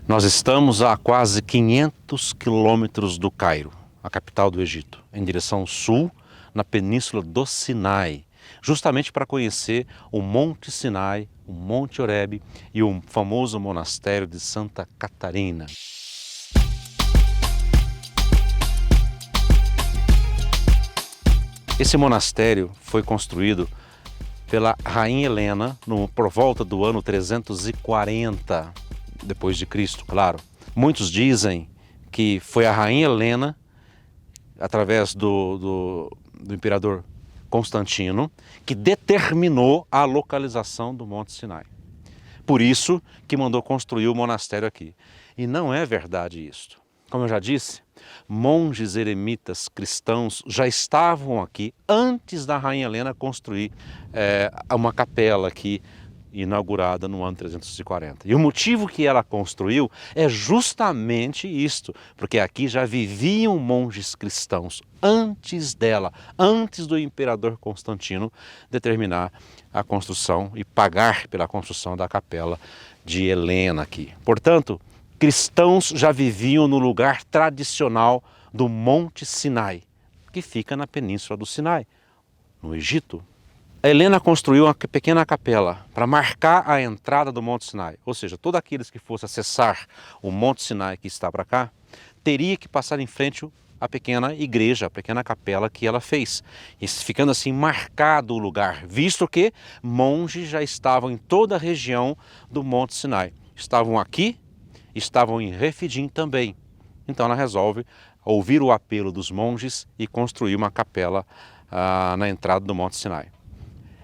Nós estamos a quase 500 quilômetros do Cairo, a capital do Egito, em direção sul, na península do Sinai, justamente para conhecer o Monte Sinai, o Monte Horebe e o famoso monastério de Santa Catarina. Esse monastério foi construído pela rainha Helena por volta do ano 340 depois de Cristo, claro. Muitos dizem que foi a rainha Helena, através do imperador Constantino, que determinou a localização do Monte Sinai. Por isso que mandou construir o monastério aqui. E não é verdade isto. Como eu já disse, monges eremitas cristãos já estavam aqui antes da rainha Helena construir uma capela aqui, inaugurada no ano 340. E o motivo que ela construiu é justamente isto, porque aqui já viviam monges cristãos antes dela, antes do imperador Constantino determinar a construção e pagar pela construção da capela de Helena aqui. Portanto, cristãos já viviam no lugar tradicional do Monte Sinai, que fica na península do Sinai, no Egito. A Helena construiu uma pequena capela para marcar a entrada do Monte Sinai. Ou seja, todos aqueles que fossem acessar o Monte Sinai que está para cá, teria que passar em frente à pequena igreja, a pequena capela que ela fez. E ficando assim marcado o lugar, visto que monges já estavam em toda a região do Monte Sinai. Estavam aqui, estavam em Refidim também. Então ela resolve ouvir o apelo dos monges e construir uma capela na entrada do Monte Sinai.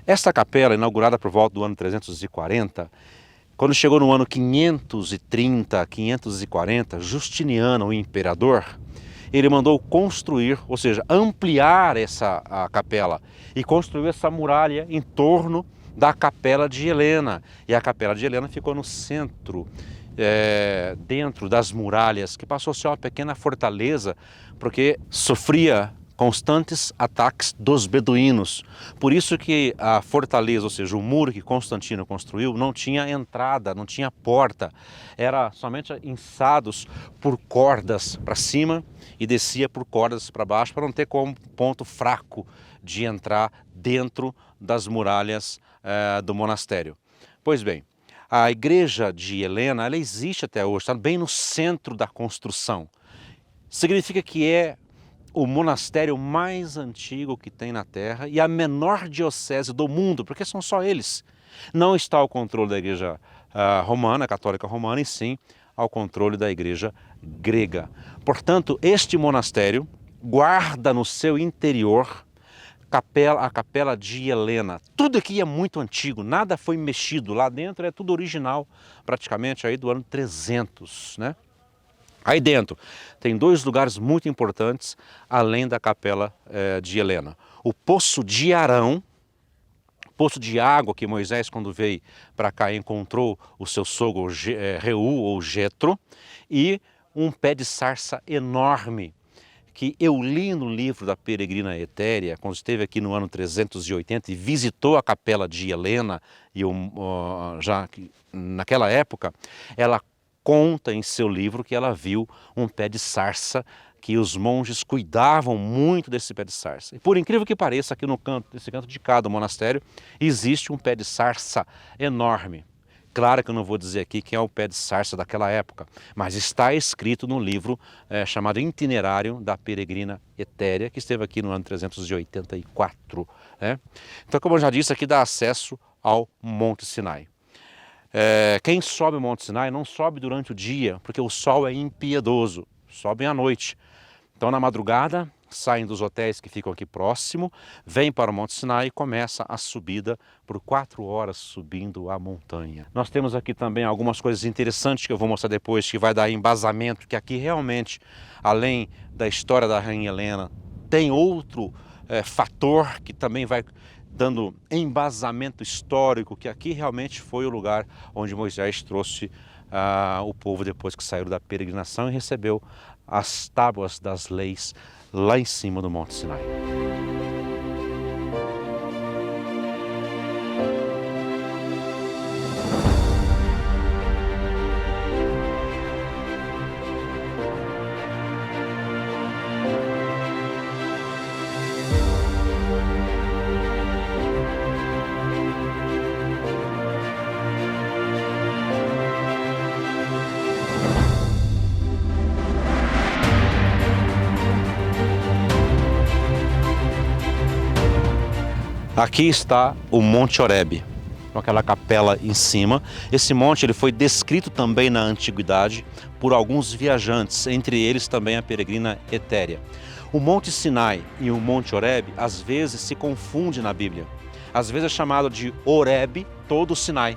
Esta capela, inaugurada por volta do ano 340, quando chegou no ano 530, 540, Justiniano, o imperador, ele mandou construir, ou seja, ampliar a capela e construiu essa muralha em torno da capela de Helena. E a capela de Helena ficou no centro, dentro das muralhas, que passou a ser uma pequena fortaleza, porque sofria constantes ataques dos beduínos. Por isso que a fortaleza, ou seja, o muro que Constantino construiu, não tinha entrada, não tinha porta. Era somente içados por cordas para cima e descia por cordas para baixo, para não ter como ponto fraco de entrar dentro das muralhas do monastério. Pois bem, a igreja de Helena, ela existe até hoje, está bem no centro da construção. Significa que é o monastério mais antigo que tem na Terra e a menor diocese do mundo, porque são só eles. Não está ao controle da igreja romana, católica romana, e sim ao controle da igreja grega. Portanto, este monastério guarda no seu interior a capela de Helena. Tudo aqui é muito antigo, nada foi mexido. Lá dentro é tudo original, praticamente aí do ano 300, né? Aí dentro tem dois lugares muito importantes, além da capela de Helena. O Poço de Arão, poço de água que Moisés, quando veio para cá, encontrou o seu sogro Reu ou Jetro, e um pé de sarça enorme, que eu li no livro da Peregrina Etérea, quando esteve aqui no ano 380 e visitou a capela de Helena, e já naquela época, ela conta em seu livro que ela viu um pé de sarça, que os monges cuidavam muito desse pé de sarça. E por incrível que pareça, aqui nesse canto de cá do monastério, existe um pé de sarça enorme. Claro que eu não vou dizer aqui quem é o pé de sarça daquela época, mas está escrito no livro chamado Itinerário da Peregrina Etérea, que esteve aqui no ano 384. Né? Então, como eu já disse, aqui dá acesso ao Monte Sinai. Quem sobe o Monte Sinai não sobe durante o dia, porque o sol é impiedoso, sobem à noite. Então, na madrugada, saem dos hotéis que ficam aqui próximo, vêm para o Monte Sinai e começa a subida por 4 horas subindo a montanha. Nós temos aqui também algumas coisas interessantes que eu vou mostrar depois, que vai dar embasamento, que aqui realmente, além da história da Rainha Helena, tem outro fator que também vai dando embasamento histórico, que aqui realmente foi o lugar onde Moisés trouxe o povo depois que saiu da peregrinação e recebeu as tábuas das leis lá em cima do Monte Sinai. Aqui está o Monte Horebe, com aquela capela em cima. Esse monte ele foi descrito também na antiguidade por alguns viajantes, entre eles também a peregrina Etéria. O Monte Sinai e o Monte Horebe às vezes se confundem na Bíblia. Às vezes é chamado de Horebe, todo o Sinai.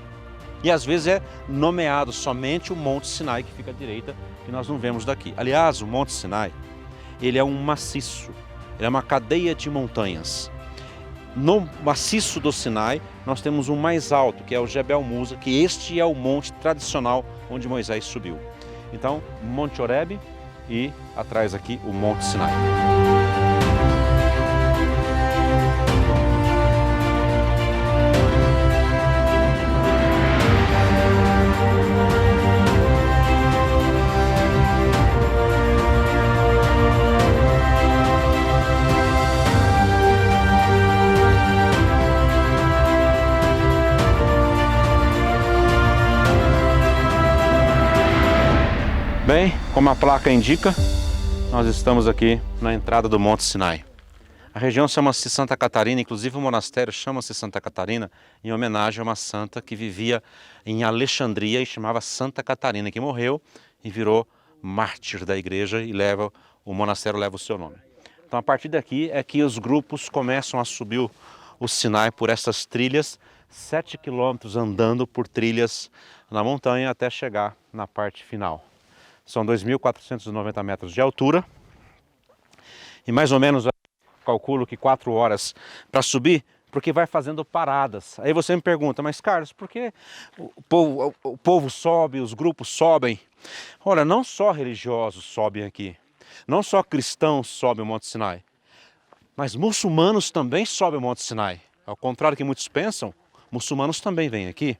E às vezes é nomeado somente o Monte Sinai, que fica à direita, que nós não vemos daqui. Aliás, o Monte Sinai, ele é um maciço, ele é uma cadeia de montanhas. No maciço do Sinai, nós temos um mais alto, que é o Jebel Musa, que este é o monte tradicional onde Moisés subiu. Então, Monte Horebe e atrás aqui o Monte Sinai. Bem, como a placa indica, nós estamos aqui na entrada do Monte Sinai. A região chama-se Santa Catarina, inclusive o monastério chama-se Santa Catarina em homenagem a uma santa que vivia em Alexandria e chamava Santa Catarina, que morreu e virou mártir da igreja e o monastério leva o seu nome. Então a partir daqui é que os grupos começam a subir o Sinai por essas trilhas, 7 quilômetros andando por trilhas na montanha até chegar na parte final. São 2.490 metros de altura e mais ou menos calculo que 4 horas para subir, porque vai fazendo paradas. Aí você me pergunta, mas Carlos, por que o povo sobe, os grupos sobem? Olha, não só religiosos sobem aqui, não só cristãos sobem o Monte Sinai, mas muçulmanos também sobem o Monte Sinai. Ao contrário do que muitos pensam, muçulmanos também vêm aqui.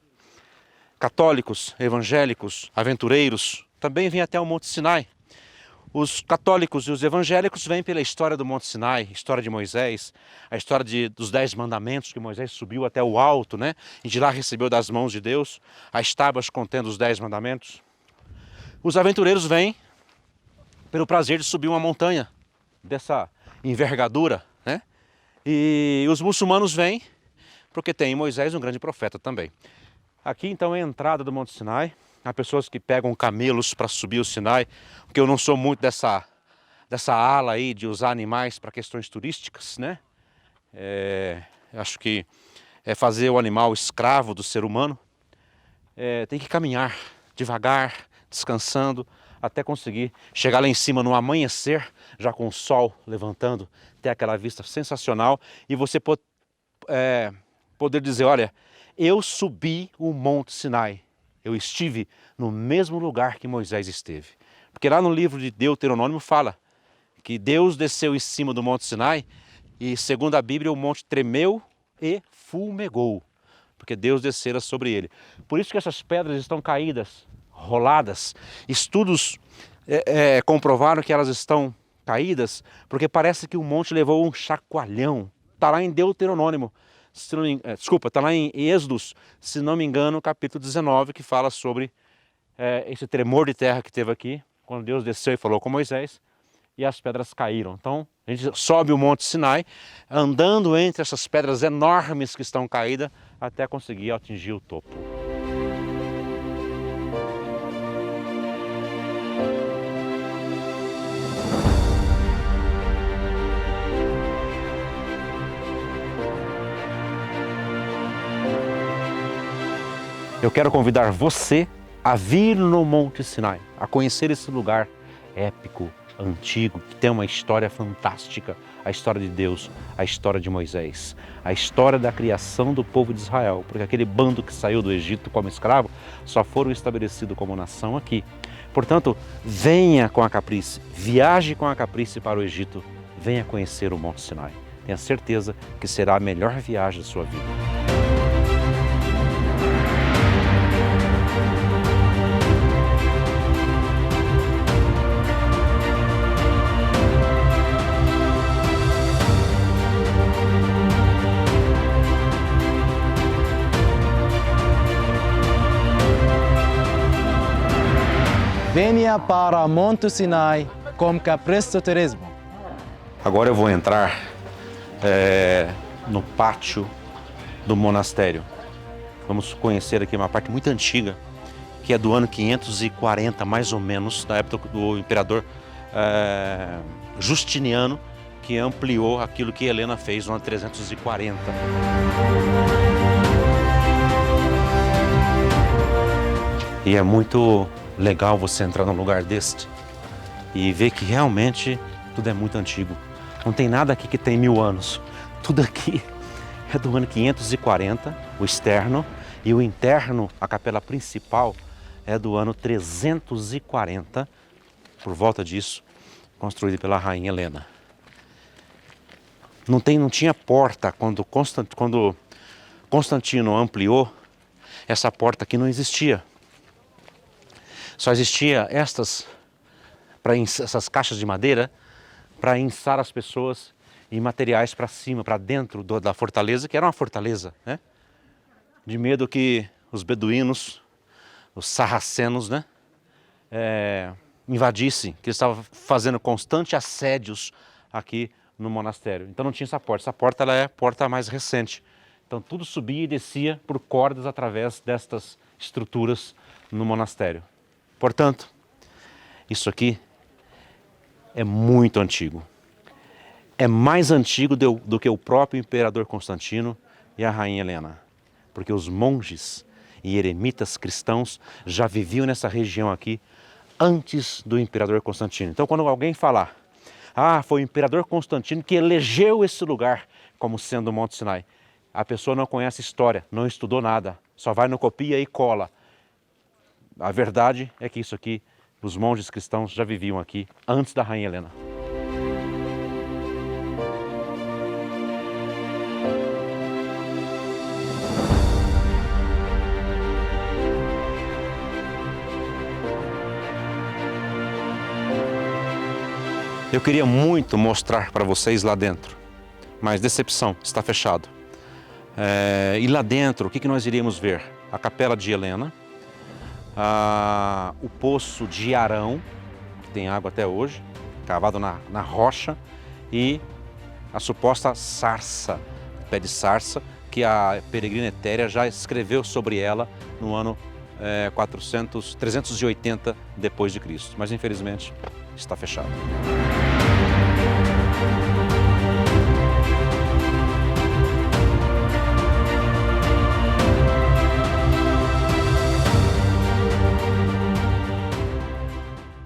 Católicos, evangélicos, aventureiros também vêm até o Monte Sinai. Os católicos e os evangélicos vêm pela história do Monte Sinai, história de Moisés, a história dos 10 mandamentos, que Moisés subiu até o alto, né? E de lá recebeu das mãos de Deus as tábuas contendo os 10 mandamentos. Os aventureiros vêm pelo prazer de subir uma montanha dessa envergadura, né? E os muçulmanos vêm porque tem em Moisés um grande profeta também. Aqui então é a entrada do Monte Sinai. Há pessoas que pegam camelos para subir o Sinai, porque eu não sou muito dessa ala aí de usar animais para questões turísticas, né? Acho que é fazer o animal escravo do ser humano. Tem que caminhar devagar, descansando, até conseguir chegar lá em cima no amanhecer, já com o sol levantando, ter aquela vista sensacional e você poder dizer, olha, eu subi o Monte Sinai. Eu estive no mesmo lugar que Moisés esteve. Porque lá no livro de Deuteronômio fala que Deus desceu em cima do Monte Sinai e, segundo a Bíblia, o monte tremeu e fumegou, porque Deus descera sobre ele. Por isso que essas pedras estão caídas, roladas. Estudos comprovaram que elas estão caídas porque parece que o monte levou um chacoalhão. Está lá em Deuteronômio. Está lá em Êxodos, se não me engano, capítulo 19, que fala sobre esse tremor de terra que teve aqui, quando Deus desceu e falou com Moisés, e as pedras caíram. Então, a gente sobe o Monte Sinai, andando entre essas pedras enormes que estão caídas, até conseguir atingir o topo. Eu quero convidar você a vir no Monte Sinai, a conhecer esse lugar épico, antigo, que tem uma história fantástica, a história de Deus, a história de Moisés, a história da criação do povo de Israel, porque aquele bando que saiu do Egito como escravo só foram estabelecidos como nação aqui. Portanto, venha com a Caprice, viaje com a Caprice para o Egito, venha conhecer o Monte Sinai. Tenha certeza que será a melhor viagem da sua vida. Venha para Monte Sinai com Caprice Turismo. Agora eu vou entrar no pátio do monastério. Vamos conhecer aqui uma parte muito antiga, que é do ano 540, mais ou menos, da época do imperador Justiniano, que ampliou aquilo que Helena fez no ano 340. E é muito legal você entrar num lugar deste e ver que realmente tudo é muito antigo. Não tem nada aqui que tem 1000 anos. Tudo aqui é do ano 540, o externo, e o interno, a capela principal, é do ano 340, por volta disso, construída pela rainha Helena. Não tinha porta quando Constantino ampliou, essa porta aqui não existia. Só existia essas caixas de madeira para içar as pessoas e materiais para cima, para dentro da fortaleza, que era uma fortaleza, né? De medo que os beduínos, os sarracenos, né, invadissem, que eles estavam fazendo constantes assédios aqui no monastério. Então não tinha essa porta. Essa porta ela é a porta mais recente. Então tudo subia e descia por cordas através destas estruturas no monastério. Portanto, isso aqui é muito antigo. É mais antigo do que o próprio imperador Constantino e a rainha Helena. Porque os monges e eremitas cristãos já viviam nessa região aqui antes do imperador Constantino. Então quando alguém falar, foi o imperador Constantino que elegeu esse lugar como sendo o Monte Sinai, a pessoa não conhece história, não estudou nada, só vai no copia e cola. A verdade é que isso aqui, os monges cristãos já viviam aqui antes da rainha Helena. Eu queria muito mostrar para vocês lá dentro, mas decepção, está fechado. E lá dentro, o que nós iríamos ver? A capela de Helena, o poço de Arão, que tem água até hoje, cavado na rocha, e a suposta sarça, pé de sarça, que a peregrina Etéria já escreveu sobre ela no ano 380 depois de Cristo, mas infelizmente está fechado.